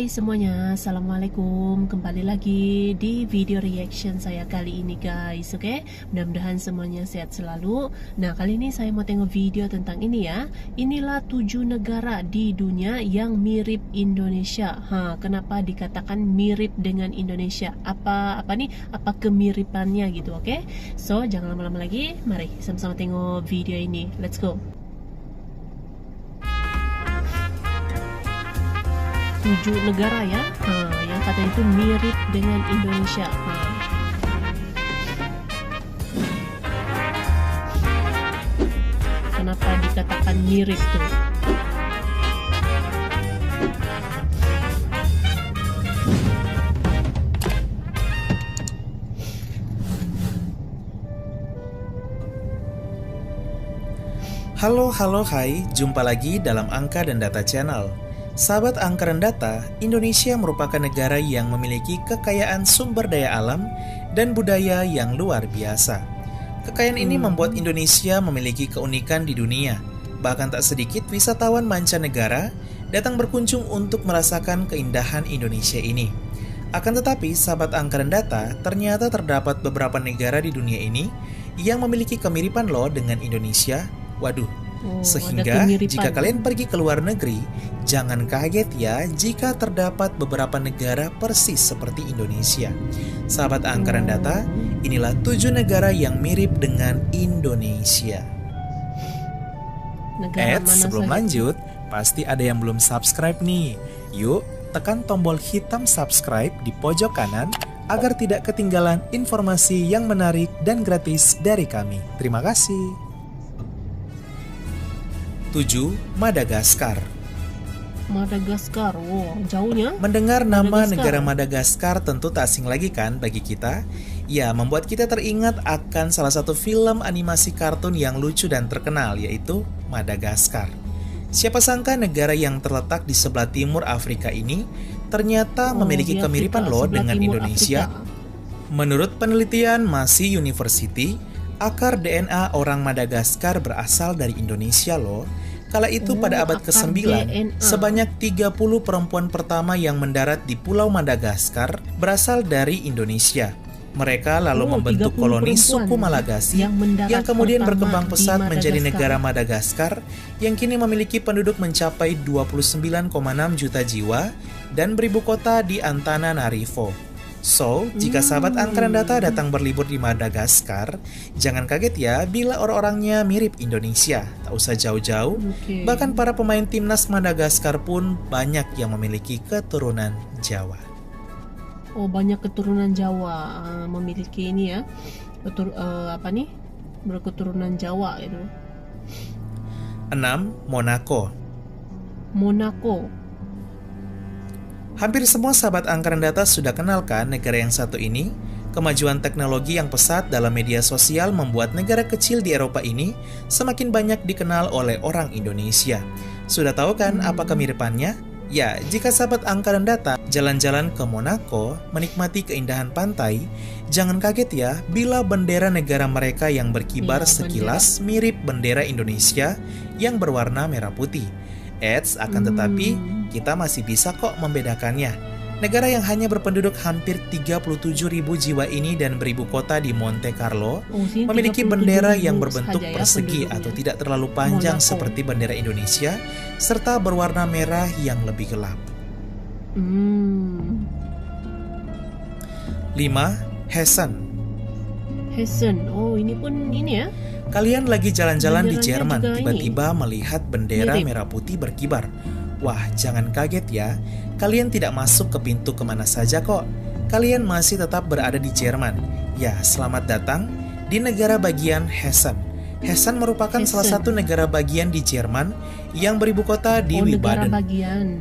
Hai semuanya, Assalamualaikum. Kembali lagi di video reaction saya kali ini guys. Oke, mudah-mudahan semuanya sehat selalu. Nah, kali ini saya mau tengok video tentang ini ya. Inilah 7 negara di dunia yang mirip Indonesia. Kenapa dikatakan mirip dengan Indonesia? Apa kemiripannya gitu, oke? So, jangan lama-lama lagi. Mari sama-sama tengok video ini. Let's go. 7 negara ya, yang katanya itu mirip dengan Indonesia. Kenapa dikatakan mirip tuh? Halo, hai, jumpa lagi dalam Angka dan Data Channel. Sahabat Angka dan Data, Indonesia merupakan negara yang memiliki kekayaan sumber daya alam dan budaya yang luar biasa. Kekayaan ini membuat Indonesia memiliki keunikan di dunia. Bahkan tak sedikit wisatawan mancanegara datang berkunjung untuk merasakan keindahan Indonesia ini. Akan tetapi, sahabat Angka dan Data, ternyata terdapat beberapa negara di dunia ini yang memiliki kemiripan loh dengan Indonesia. Waduh. Sehingga jika kalian pergi ke luar negeri, jangan kaget ya jika terdapat beberapa negara persis seperti Indonesia. Sahabat Angka dan Data, inilah 7 negara yang mirip dengan Indonesia. Sebelum lanjut, pasti ada yang belum subscribe nih. Yuk, tekan tombol hitam subscribe di pojok kanan agar tidak ketinggalan informasi yang menarik dan gratis dari kami. Terima kasih. 7. Madagaskar. Madagaskar, wow, jauhnya. Mendengar nama negara Madagaskar tentu tak asing lagi kan bagi kita? Ya, membuat kita teringat akan salah satu film animasi kartun yang lucu dan terkenal, yaitu Madagaskar. Siapa sangka negara yang terletak di sebelah timur Afrika ini ternyata memiliki kemiripan loh dengan Indonesia. Menurut penelitian Massey University, akar DNA orang Madagaskar berasal dari Indonesia loh. Kala itu pada abad ke-9, sebanyak 30 perempuan pertama yang mendarat di Pulau Madagaskar berasal dari Indonesia. Mereka lalu membentuk koloni suku Malagasy yang kemudian berkembang pesat menjadi negara Madagaskar yang kini memiliki penduduk mencapai 29,6 juta jiwa dan beribu kota di Antananarivo. So, jika sahabat Angka dan Data datang berlibur di Madagaskar, jangan kaget ya bila orang-orangnya mirip Indonesia. Tak usah jauh-jauh, bahkan para pemain timnas Madagaskar pun banyak yang memiliki keturunan Jawa. Oh, banyak keturunan Jawa memiliki ini ya, berketurunan Jawa itu. 6. Monaco. Hampir semua sahabat Angka dan Data sudah kenal kan negara yang satu ini? Kemajuan teknologi yang pesat dalam media sosial membuat negara kecil di Eropa ini semakin banyak dikenal oleh orang Indonesia. Sudah tahu kan apa kemiripannya? Ya, jika sahabat Angka dan Data jalan-jalan ke Monaco, menikmati keindahan pantai, jangan kaget ya bila bendera negara mereka yang berkibar sekilas mirip bendera Indonesia yang berwarna merah putih. Akan tetapi, kita masih bisa kok membedakannya. Negara yang hanya berpenduduk hampir 37.000 jiwa ini dan beribu kota di Monte Carlo memiliki bendera yang berbentuk persegi atau tidak terlalu panjang seperti bendera Indonesia, serta berwarna merah yang lebih gelap. 5. Hessen. Oh, ini pun ini ya. Kalian lagi jalan-jalan di Jerman, tiba-tiba melihat bendera merah putih berkibar. Wah, jangan kaget ya. Kalian tidak masuk ke pintu kemana saja kok. Kalian masih tetap berada di Jerman. Ya, selamat datang di negara bagian Hessen. Hessen merupakan salah satu negara bagian di Jerman yang beribu kota di Wibaden.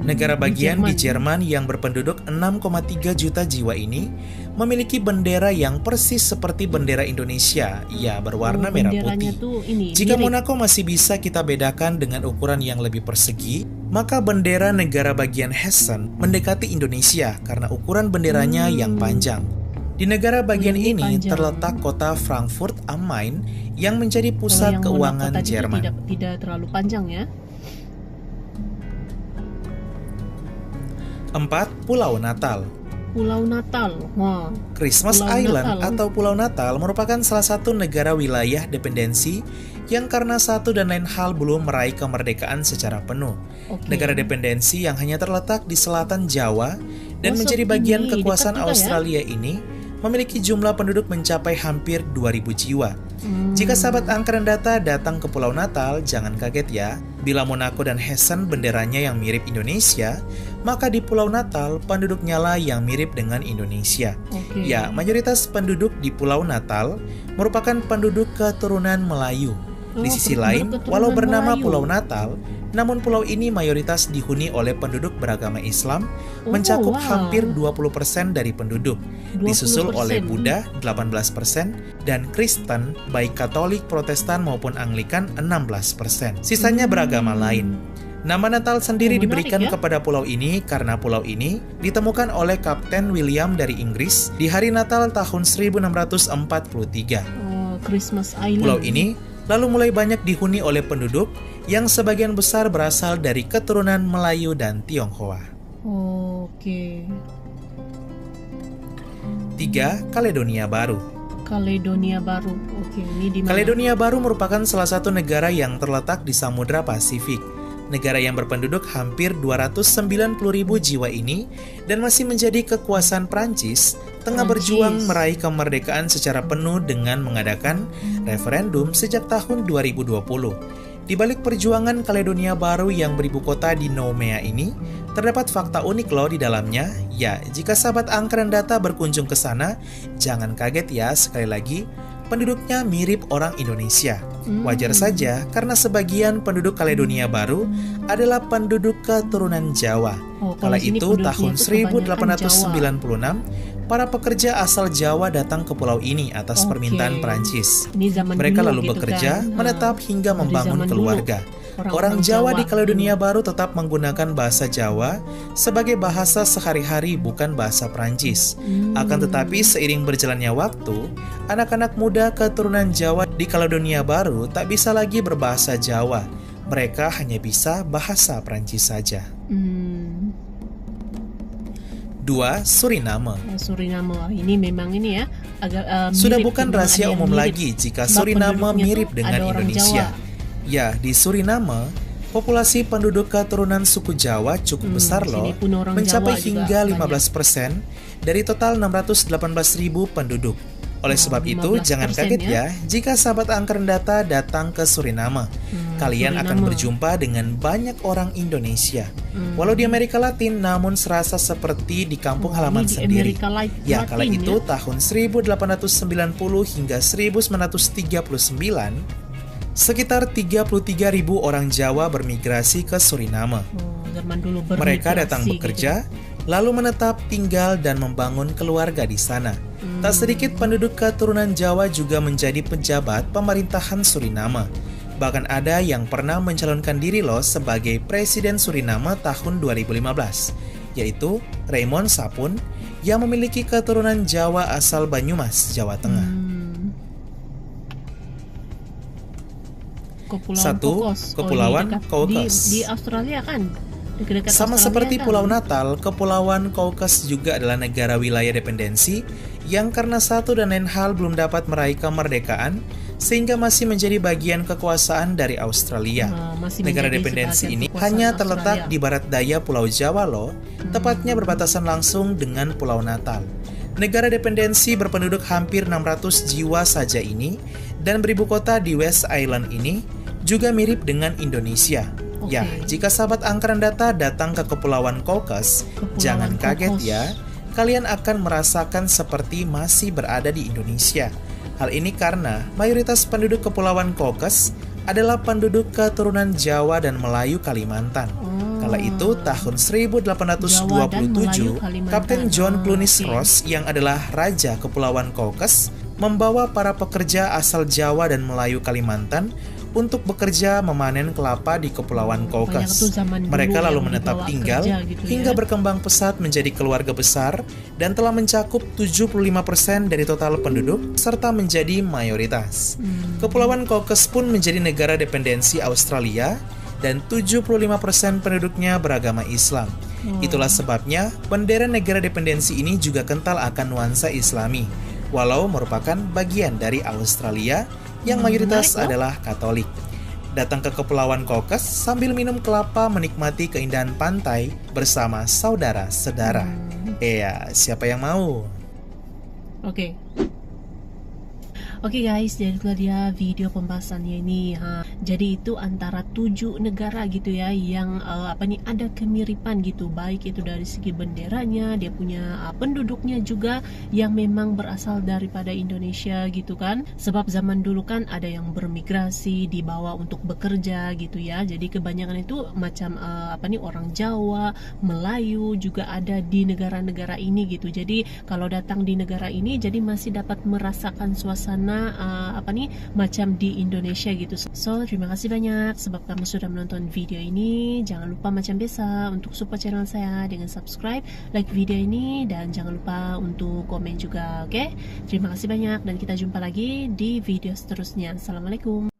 Negara bagian di Jerman yang berpenduduk 6,3 juta jiwa ini memiliki bendera yang persis seperti bendera Indonesia, ya berwarna merah putih. Jika Monaco masih bisa kita bedakan dengan ukuran yang lebih persegi, maka bendera negara bagian Hessen mendekati Indonesia karena ukuran benderanya yang panjang. Di negara bagian ini terletak kota Frankfurt am Main yang menjadi pusat keuangan Jerman. Tidak terlalu panjang ya. 4. Pulau Natal. Pulau Natal. Wah. Christmas Pulau Island Natal. atau Pulau Natal merupakan salah satu negara wilayah dependensi yang karena satu dan lain hal belum meraih kemerdekaan secara penuh. Oke. Negara dependensi yang hanya terletak di selatan Jawa dan Oh, menjadi bagian ini kekuasaan dekat juga ya? Australia ini memiliki jumlah penduduk mencapai hampir 2.000 jiwa. Jika sahabat angka dan data datang ke Pulau Natal, jangan kaget ya. Bila Monaco dan Hessen benderanya yang mirip Indonesia, maka di Pulau Natal penduduknya lah yang mirip dengan Indonesia. Oke. Ya, mayoritas penduduk di Pulau Natal merupakan penduduk keturunan Melayu. Di Oh, sisi penduduk lain, keturunan walau bernama Melayu. Pulau Natal, namun pulau ini mayoritas dihuni oleh penduduk beragama Islam, Oh, mencakup wow. hampir 20% dari penduduk. Disusul 20%. oleh Buddha 18% dan Kristen, baik Katolik, Protestan maupun Anglikan 16%. Sisanya beragama lain. Nama Natal sendiri Oh, menarik diberikan ya. kepada pulau ini karena pulau ini ditemukan oleh Kapten William dari Inggris di hari Natal tahun 1643. Oh, Christmas Island. Pulau ini lalu mulai banyak dihuni oleh penduduk yang sebagian besar berasal dari keturunan Melayu dan Tionghoa. Oke. 3. Kaledonia Baru. Kaledonia Baru. Oke, ini di mana? Kaledonia Baru merupakan salah satu negara yang terletak di Samudra Pasifik. Negara yang berpenduduk hampir 290.000 jiwa ini dan masih menjadi kekuasaan Prancis tengah Prancis. berjuang meraih kemerdekaan secara penuh dengan mengadakan referendum sejak tahun 2020. Di balik perjuangan Kaledonia Baru yang beribu kota di Noumea ini, terdapat fakta unik loh di dalamnya. Ya, jika sahabat angka dan data berkunjung ke sana, jangan kaget ya, sekali lagi, penduduknya mirip orang Indonesia. Wajar saja karena sebagian penduduk Kaledonia Baru adalah penduduk keturunan Jawa. Oh, Kala kalau sini itu penduduknya tahun itu kebanyakan 1896, para pekerja asal Jawa datang ke pulau ini atas Oke. permintaan Prancis. Ini zaman Mereka dulu lalu gitu bekerja, kan. menetap hingga Dari membangun zaman keluarga. dulu. Orang Orang-orang Jawa di Jawa Kaledonia dulu. Baru tetap menggunakan bahasa Jawa sebagai bahasa sehari-hari, bukan bahasa Prancis. Akan tetapi seiring berjalannya waktu, anak-anak muda keturunan Jawa di Kaledonia Baru tak bisa lagi berbahasa Jawa. Mereka hanya bisa bahasa Prancis saja. 2. Suriname. Suriname. Wah, ini memang ini ya agak Sudah mirip, bukan memang rahasia ada yang umum mirip. lagi jika Sebab Suriname penduduknya mirip tuh dengan ada orang Indonesia. Jawa. Ya, di Suriname, populasi penduduk keturunan suku Jawa cukup besar loh, sini pun orang mencapai Jawa juga hingga banyak. 15% dari total 618.000 penduduk. Oleh sebab itu, 15% jangan kaget ya jika sahabat angker data datang ke Suriname. Kalian akan Suriname. berjumpa dengan banyak orang Indonesia. Walau di Amerika Latin, namun serasa seperti di kampung halaman Ini di sendiri. Amerika Latin Ya, kala ya? itu tahun 1890 hingga 1939, sekitar 33.000 orang Jawa bermigrasi ke Suriname. Zaman dulu Mereka bermigrasi datang gitu. bekerja, lalu menetap tinggal dan membangun keluarga di sana. Tak sedikit penduduk keturunan Jawa juga menjadi pejabat pemerintahan Suriname. Bahkan ada yang pernah mencalonkan diri loh sebagai Presiden Suriname tahun 2015, yaitu Raymond Sapun yang memiliki keturunan Jawa asal Banyumas, Jawa Tengah. Kepulauan 1. Cocos. Kepulauan ini dekat- Cocos. Di Australia kan? Dekat-dekat Sama Australia seperti kan? Pulau Natal, Kepulauan Cocos juga adalah negara wilayah dependensi yang karena satu dan lain hal belum dapat meraih kemerdekaan sehingga masih menjadi bagian kekuasaan dari Australia. Masih Negara menjadi dependensi sebagian ini kekuasaan hanya terletak Australia. di barat daya Pulau Jawa loh, tepatnya berbatasan langsung dengan Pulau Natal. Negara dependensi berpenduduk hampir 600 jiwa saja ini dan beribu kota di West Island ini juga mirip dengan Indonesia. Oke. Ya, jika sahabat angkaran data datang ke Kepulauan Cocos, Kepulauan jangan kaget Cocos. ya, kalian akan merasakan seperti masih berada di Indonesia. Hal ini karena mayoritas penduduk Kepulauan Cocos adalah penduduk keturunan Jawa dan Melayu Kalimantan. Kala itu tahun 1827, Jawa dan Melayu Kalimantan. Kapten John Clunies Oke. Ross yang adalah Raja Kepulauan Cocos membawa para pekerja asal Jawa dan Melayu Kalimantan untuk bekerja memanen kelapa di Kepulauan Banyak Cocos. tuh zaman dulu Mereka lalu yang menetap dibawa tinggal kerja gitu hingga ya. berkembang pesat menjadi keluarga besar dan telah mencakup 75% dari total penduduk serta menjadi mayoritas. Kepulauan Cocos pun menjadi negara dependensi Australia dan 75% penduduknya beragama Islam. Itulah sebabnya bendera negara dependensi ini juga kental akan nuansa Islami, walau merupakan bagian dari Australia yang mayoritas menarik, adalah Katolik. Datang ke Kepulauan Cocos sambil minum kelapa menikmati keindahan pantai bersama saudara-saudara. Siapa yang mau? Oke. Oke guys, jadi itulah dia video pembahasannya ini. Jadi itu antara 7 negara gitu ya yang ada kemiripan gitu, baik itu dari segi benderanya, dia punya penduduknya juga yang memang berasal daripada Indonesia gitu kan. Sebab zaman dulu kan ada yang bermigrasi dibawa untuk bekerja gitu ya. Jadi kebanyakan itu macam orang Jawa, Melayu juga ada di negara-negara ini gitu. Jadi kalau datang di negara ini jadi masih dapat merasakan suasana macam di Indonesia gitu. So terima kasih banyak sebab kamu sudah menonton video ini. Jangan lupa macam biasa untuk support channel saya dengan subscribe, like video ini, dan jangan lupa untuk komen juga. Oke, terima kasih banyak dan kita jumpa lagi di video seterusnya. Assalamualaikum.